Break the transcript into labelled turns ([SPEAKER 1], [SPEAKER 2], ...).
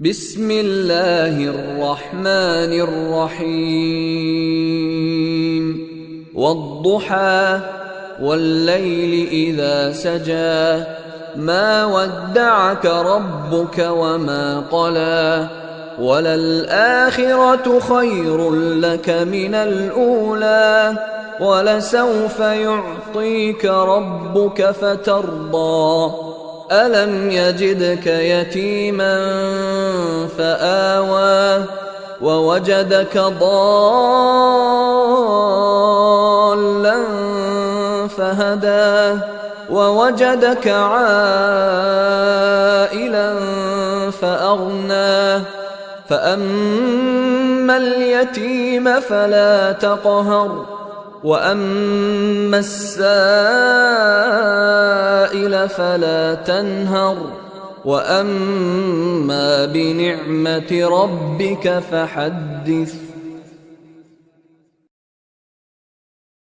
[SPEAKER 1] بسم الله الرحمن الرحيم والضحى والليل إذا سجى ما ودعك ربك وما قلى وللآخرة خير لك من الأولى ولسوف يعطيك ربك فترضى ألم يجدك يتيما فآوى ووجدك ضالا فهدى ووجدك عائلا فأغنى فأما اليتيم فلا تقهر وأما السائل فلا تنهر وأما بنعمة ربك فحدث.